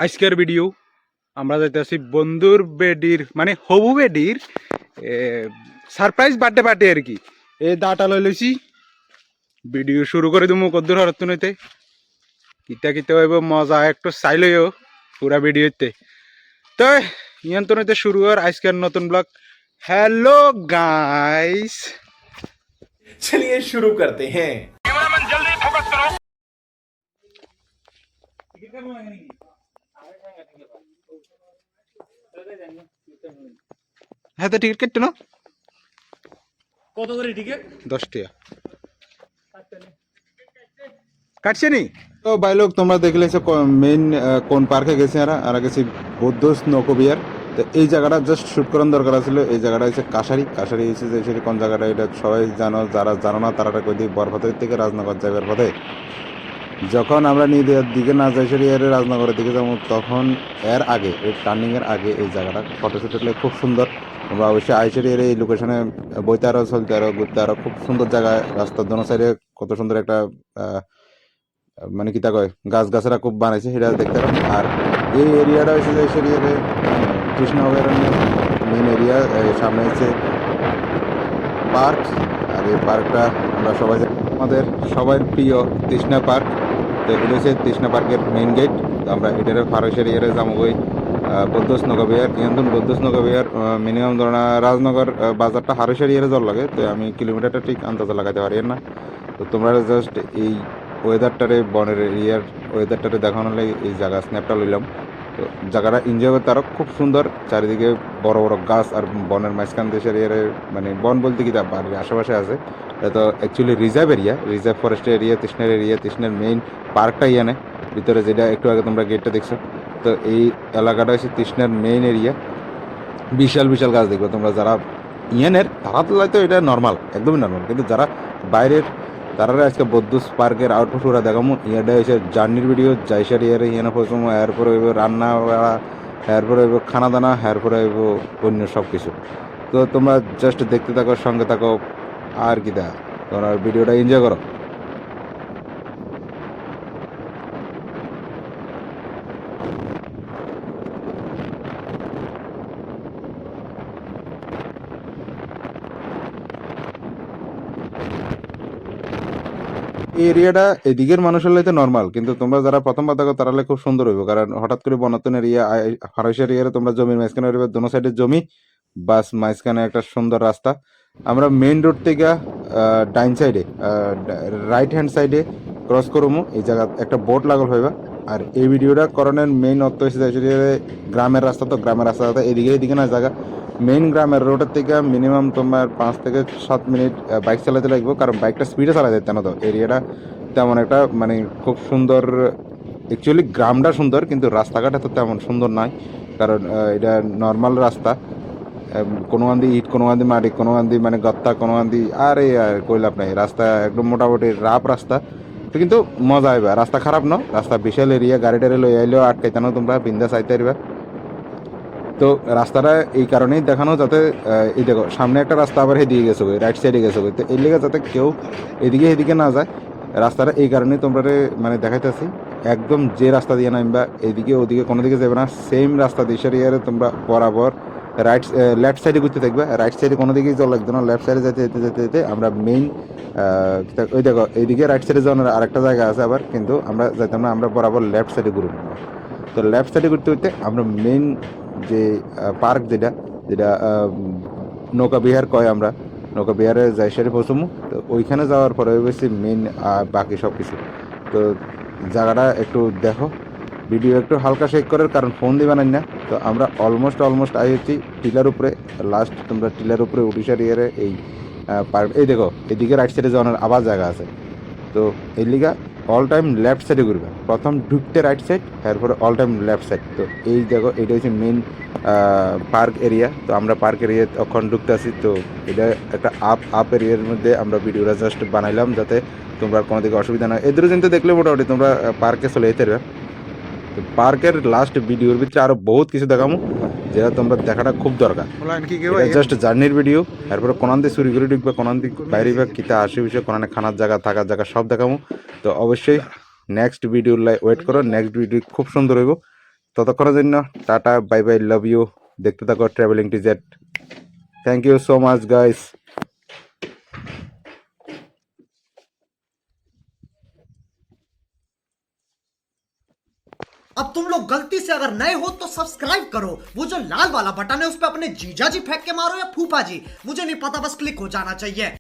আজকের ভিডিও আমরা যাইতেছি বন্ধুর বেডির মানে হবু বেডির সারপ্রাইজ বার্থডে পার্টি আর কি। এই দাটা লই লইছি, ভিডিও শুরু করে দিমু কদ্দুর হরত নইতে কিতা কিতা হইব মজা একটু চাইলেও পুরা ভিডিওতে। তো নিয়ন্ত্রণ হইতে শুরু হওয়ার আজকের নতুন ব্লগ। হ্যালো গাইস, चलिए शुरू करते हैं। হ্যাঁ তো টিকিট কেটে না কত করে টিকিট? 10 টাকা কাটছে নি। তো ভাই লোক তোমরা দেখলে মেইন কোন পার্কে গেছি আর গেছি বৌদ্ধ স্নোকো বিহার। তো এই জায়গাটা জাস্ট শুট করার দরকার ছিল। এই জায়গাটা হচ্ছে কাশারি হচ্ছে যে সেটি কোন জায়গাটা এটা সবাই জানো, যারা জানো না তারা কই দিই বরফাতের থেকে রাজনগর যাইবার পথে যখন আমরা নিজের দিকে না যাই সেটি এর রাজনগরের দিকে যাবো, তখন এর আগে এই টার্নিং এর আগে এই জায়গাটা ফটোশুট উঠলে খুব সুন্দর। তোমরা অবশ্যই আইসেরি এর এই লোকেশনে বইতে আরো চলতে আরো ঘুরতে আরো খুব সুন্দর জায়গায়, রাস্তার দোনো সাইডে কত সুন্দর একটা মানে কিতা কয় গাছ গাছরা খুব বানাইছে সেটা দেখতে পারো। আর এই এরিয়াটা হচ্ছে যে সেই কৃষ্ণ অভয়ারণ্যের মেন এরিয়া। সামনে হচ্ছে পার্ক, আর এই পার্কটা আমরা সবাই আমাদের সবার প্রিয় তৃষ্ণা পার্ক। তো এটা হচ্ছে তৃষ্ণা পার্কের মেইন গেট। তো আমরা এটার ফারেসের ইয়ারে যাবো ওই বৌদ্ধ স্নোকা বিহার। ইয়ান্তন বৌদ্ধ স্নোকা বিহার মিনিমাম ধরো না রাজনগর বাজারটা হারেসের ইয়ারে জল লাগে। তো আমি কিলোমিটারটা ঠিক আন্দাজে লাগাতে পারি না। তো তোমরা জাস্ট এই ওয়েদারটারে বনের এরিয়ার ওয়েদারটারে দেখানোর লাগে এই জায়গা স্ন্যাপটা লইলাম। তো জায়গাটা এনজয় করতে আরো খুব সুন্দর, চারিদিকে বড় বড় গাছ আর বনের মাঝখান দেশের এরিয়ারে মানে বন বলতে কি বাড়ির আশেপাশে আছে। এটা actually reserve area, reserve forest area, তৃষ্ণের মেইন পার্কটা ইয়ানে ভিতরে, যেটা একটু আগে তোমরা গেটটা দেখছো। তো এই এলাকাটা হচ্ছে তৃষ্ণার মেইন এরিয়া। বিশাল বিশাল গাছ দেখবে তোমরা, যারা ইয়ানের তারা তো হয়তো এটা নর্মাল, একদমই নর্মাল, কিন্তু যারা বাইরের তারা আজকে বৌদ্ধ পার্কের আউটপুট ওরা দেখামো। ইয়াটা হচ্ছে জার্নির ভিডিও, যাইসার ইয়ারে ইয়ানে প্রথম এরপরে হইব রান্না বেড়া, এরপরে হইব খানা দানা, এরপরে হইব অন্য সব কিছু। তো তোমরা জাস্ট দেখতে থাকো, সঙ্গে থাকো, আর কি দেখা তোমরা ভিডিওটা এনজয় করো। এই এরিয়াটা এদিকের মানুষের লাইতে নর্মাল, কিন্তু তোমরা যারা প্রথমবার দেখো তারা খুব সুন্দর হইব, কারণ হঠাৎ করে বনাতন এরিয়া হারসের এরিয়ারে তোমরা জমির মাঝখানে হইবে, দোনো সাইডে জমি, বাস মাঝখানে একটা সুন্দর রাস্তা। আমরা মেইন রোড থেকে ডাইন সাইডে রাইট হ্যান্ড সাইডে ক্রস করবো, এই জায়গা একটা বোট লাগল হইবা। আর এই ভিডিওটা করণের মেইন অর্থ হচ্ছে গ্রামের রাস্তা। তো গ্রামের রাস্তা এদিকে না জায়গা মেইন গ্রামের রোডের থেকে মিনিমাম তোমার 5 থেকে 7 মিনিট বাইক চালাতে লাগবে, কারণ বাইকটা স্পিডে চালা যেতে না। তো এরিয়াটা তেমন একটা মানে খুব সুন্দর, অ্যাকচুয়ালি গ্রামটা সুন্দর কিন্তু রাস্তাঘাট এত তেমন সুন্দর নয়, কারণ এটা নর্মাল রাস্তা। কোনো গান্ধি ইট, কোনো গান্ধি মাটি, কোনো গান্ধি মানে গত্তা, কোনো গান্ধি আরে আর কইলাপ নাই, রাস্তা একদম মোটামুটি রাফ রাস্তা। তো কিন্তু মজা হইবা, রাস্তা খারাপ ন, রাস্তা বিশাল এরিয়া, গাড়ি টাড়ি লই আইলেও আটকাইতানো তোমরা বিন্দা চাইতে পারবা। তো রাস্তাটা এই কারণেই দেখানো যাতে এই দেখো সামনে একটা রাস্তা আবার হেদিকে গেছে, রাইট সাইডে গেছে, তো এর লেগে যাতে কেউ এদিকে না যায়। রাস্তাটা এই কারণেই তোমরা মানে দেখাইতেছি, একদম যে রাস্তা দিয়ে নামবা এদিকে ওদিকে কোনো দিকে যাবে না, সেম রাস্তা দিশার ইয়ারে তোমরা বরাবর রাইট লেফট সাইডে ঘুরতে থাকবে। রাইট সাইডে কোনো দিকেই চল লাগবে না, লেফট সাইডে যেতে যেতে যেতে যেতে আমরা মেইন ওই দেখো এইদিকে রাইট সাইডে যাওয়ার আরেকটা জায়গা আছে আবার, কিন্তু আমরা যাইতাম না, আমরা বরাবর লেফট সাইডে ঘুরবো। তো লেফট সাইডে ঘুরতে ঘুরতে আমরা মেইন যে পার্ক যেটা যেটা নৌকা বিহার কয়, আমরা নৌকা বিহারে যাই সাইডে পৌঁছবো। তো ওইখানে যাওয়ার পরে বেশি মেইন বাকি সব কিছু। তো জায়গাটা একটু দেখো, ভিডিও একটু হালকা শেক করার কারণ ফোন দিবে না। তো আমরা অলমোস্ট আই হচ্ছি টিলার উপরে, লাস্ট তোমরা টিলার উপরে উড়িষ্যার ইয়ারে এই পার্ক। এই দেখো এদিকে রাইট সাইডে যাওয়ার আবার জায়গা আছে। তো এই লিগা অল টাইম লেফট সাইডে ঘুরবে, প্রথম ঢুকতে রাইট সাইড, এরপরে অল টাইম লেফট সাইড। তো এই দেখো এটা হচ্ছে মেন পার্ক এরিয়া। তো আমরা পার্ক এরিয়া তখন ঢুকতে আসি। তো এটা একটা আপ এরিয়ার মধ্যে আমরা ভিডিওটা জাস্ট বানাইলাম যাতে তোমরা কোনো দিকে অসুবিধা না হয়। এদের চিন্তা দেখলে মোটামুটি তোমরা পার্কে চলে যেতে পারবে। তো পার্কের লাস্ট ভিডিওর ভিতরে আরো বহুত কিছু দেখামো, যেটা তোমরা দেখাটা খুব দরকার। জাস্ট জার্নির ভিডিও, এরপরে কোনান দিয়ে চুরি করে ঢুকবে, কোনান দিয়ে বাইরে বা কিতা আশেপাশে কোনানে খানার জায়গা, থাকার জায়গা সব দেখামো। তো অবশ্যই নেক্সট ভিডিওর লাই ওয়েট করো, নেক্সট ভিডিও খুব সুন্দর হইব। ততক্ষণের জন্য tata, bye bye, love you. দেখতে থাকো ট্রাভেলিং টিজেট। Thank you so much guys. अब तुम लोग गलती से अगर नए हो तो सब्सक्राइब करो, वो जो लाल वाला बटन है उस पर अपने जीजा जी फेंक के मारो या फूफा जी, मुझे नहीं पता, बस क्लिक हो जाना चाहिए।